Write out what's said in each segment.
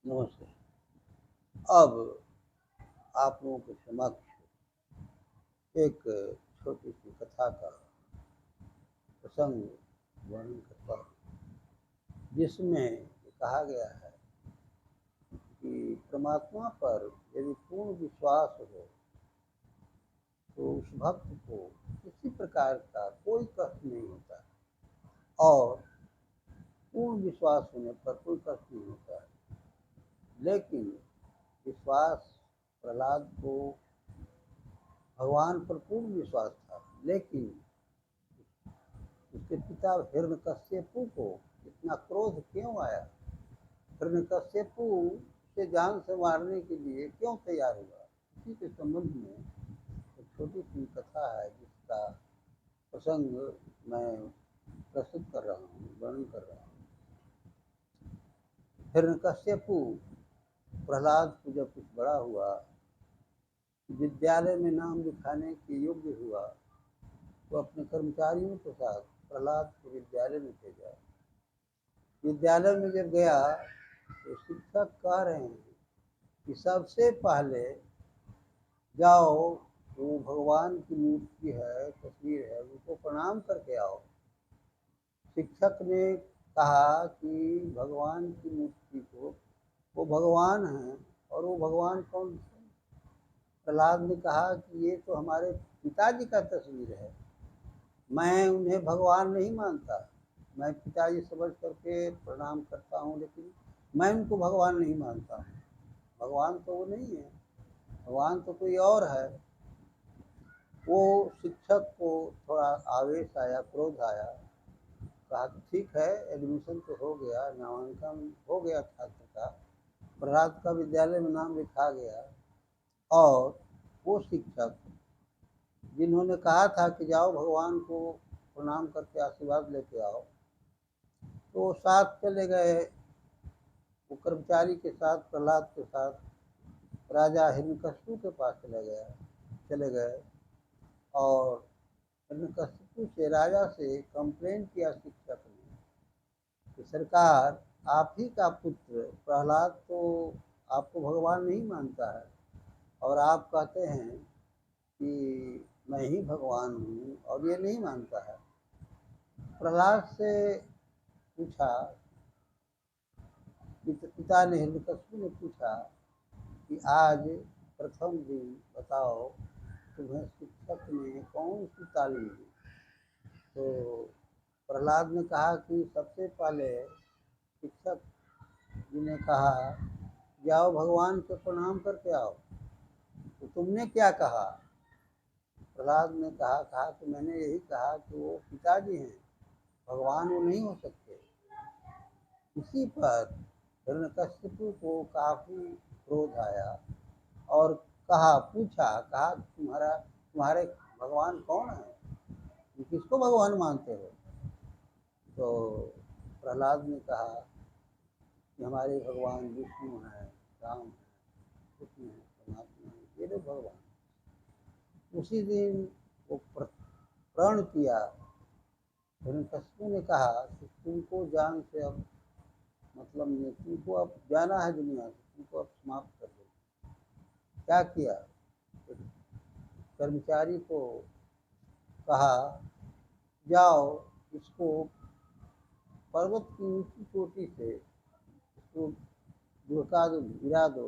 नमस्ते। अब आप लोगों के समक्ष एक छोटी सी कथा का प्रसंग वर्णन करता हूँ, जिसमें कहा गया है कि परमात्मा पर यदि पूर्ण विश्वास हो तो उस भक्त को किसी प्रकार का कोई कष्ट नहीं होता, और पूर्ण विश्वास होने पर कोई कष्ट नहीं होता है। लेकिन विश्वास प्रहलाद को भगवान पर पूर्ण विश्वास था, लेकिन उसके पिता हिरण्यकश्यपु को इतना क्रोध क्यों आया? हिरण्यकश्यपु उसे जान से मारने के लिए क्यों तैयार हुआ? इसी के संबंध में एक छोटी सी कथा है, जिसका प्रसंग मैं प्रस्तुत कर रहा हूँ, वर्णन कर रहा हूँ। हिरण्यकश्यपु प्रहलाद को जब कुछ बड़ा हुआ, विद्यालय में नाम लिखाने के योग्य हुआ, तो अपने कर्मचारियों के साथ प्रहलाद को विद्यालय में भेजा। विद्यालय में जब गया तो शिक्षक कह रहे हैं कि सबसे पहले जाओ, वो भगवान की मूर्ति है, तस्वीर है, उसको प्रणाम करके आओ। शिक्षक ने कहा कि भगवान की मूर्ति को, वो भगवान है, और वो भगवान कौन है? प्रहलाद ने कहा कि ये तो हमारे पिताजी का तस्वीर है, मैं उन्हें भगवान नहीं मानता, मैं पिताजी समझ करके प्रणाम करता हूँ, लेकिन मैं उनको भगवान नहीं मानता हूँ। भगवान तो वो नहीं है, भगवान तो कोई और है। वो शिक्षक को थोड़ा आवेश आया, क्रोध आया। कहा कि ठीक है, एडमिशन तो हो गया, नामांकन हो गया छात्र का, प्रहलाद का विद्यालय में नाम लिखा गया, और वो शिक्षक जिन्होंने कहा था कि जाओ भगवान को प्रणाम करके आशीर्वाद लेके आओ, तो साथ चले गए। वो कर्मचारी के साथ, प्रहलाद के साथ राजा हिरण्यकशिपु के पास चले गए, और हिरण्यकशिपु से, राजा से कंप्लेन किया शिक्षक ने कि सरकार, आप ही का पुत्र प्रहलाद तो आपको भगवान नहीं मानता है, और आप कहते हैं कि मैं ही भगवान हूँ, और ये नहीं मानता है। प्रहलाद से पूछा, पिता ने, हिरण्यकशिपु ने पूछा कि आज प्रथम दिन बताओ, तुम्हें शिक्षक ने कौन सी तालीम दी? तो प्रहलाद ने कहा कि सबसे पहले शिक्षक जी ने कहा, जाओ भगवान को प्रणाम करके आओ। तो तुमने क्या कहा? प्रहलाद ने कहा कि मैंने यही कहा कि वो पिताजी हैं, भगवान वो नहीं हो सकते। इसी पर हिरण्यकशिपु को काफी क्रोध आया, और कहा तुम्हारे भगवान कौन है, तुम किसको भगवान मानते हो? तो प्रहलाद ने कहा कि हमारे भगवान विष्णु हैं, राम हैं, कृष्ण हैं, परमात्मा हैं, ये लोग भगवान। उसी दिन वो प्रण किया। हिरण्यकशिपु ने कहा कि तुमको जान से अब मतलब नहीं, तुमको अब जाना है दुनिया से, तुमको अब समाप्त कर दो। क्या किया? कर्मचारी को कहा, जाओ इसको पर्वत की ऊंची चोटी से इसको लुढ़का दो, गिरा दो,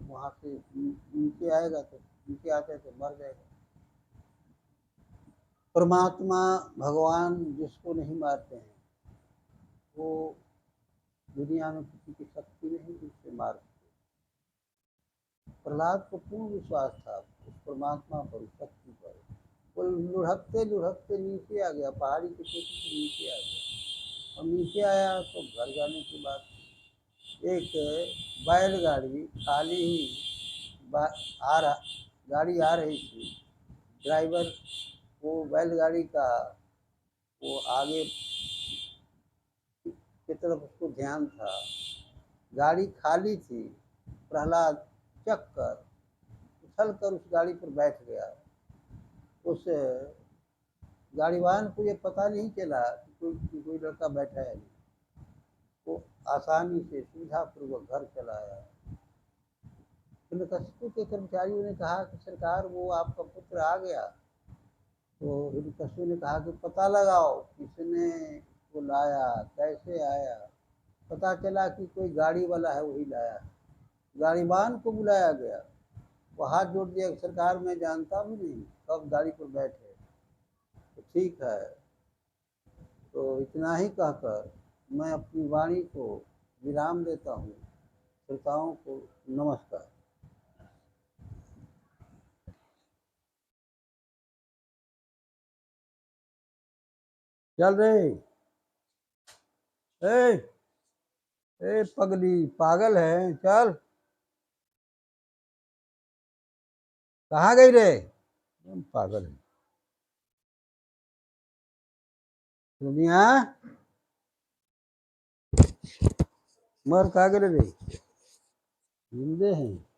वहाँ से नीचे आएगा तो, नीचे आते तो मर जाएगा। परमात्मा, भगवान जिसको नहीं मारते हैं, वो दुनिया में किसी की शक्ति नहीं जिससे मार सकते। प्रहलाद को पूर्ण विश्वास था उस परमात्मा पर, शक्ति पर। वो लुढ़कते लुढ़कते नीचे आ गया, पहाड़ी की चोटी से नीचे आ गया, और नीचे आया तो घर जाने की बात। एक बैलगाड़ी खाली ही आ रहा गाड़ी आ रही थी। ड्राइवर, वो बैलगाड़ी का वो आगे की तरफ उसको ध्यान था, गाड़ी खाली थी। प्रहलाद चक कर, उछल कर उस गाड़ी पर बैठ गया। उस गाड़ीवान को ये पता नहीं चला कि कोई लड़का बैठा है। वो आसानी से सुविधा पूर्वक घर चलाया। हिरण्यकशिपु के कर्मचारियों ने कहा कि सरकार वो आपका पुत्र आ गया। तो हिरण्यकशिपु ने कहा कि पता लगाओ किसने वो लाया, कैसे आया। पता चला कि कोई गाड़ी वाला है, वही लाया। गाड़ीवान को बुलाया गया, वो हाथ जोड़ दिया, सरकार मैं जानता भी नहीं कब गाड़ी पर बैठे। तो ठीक है, तो इतना ही कहकर मैं अपनी वाणी को विराम देता हूँ। श्रोताओं को नमस्कार। चल रे, ए ए पगली, पागल है, चल। कहाँ गई रे? पागल है दुनिया। मर कहाँ गए रे? जिंदे हैं।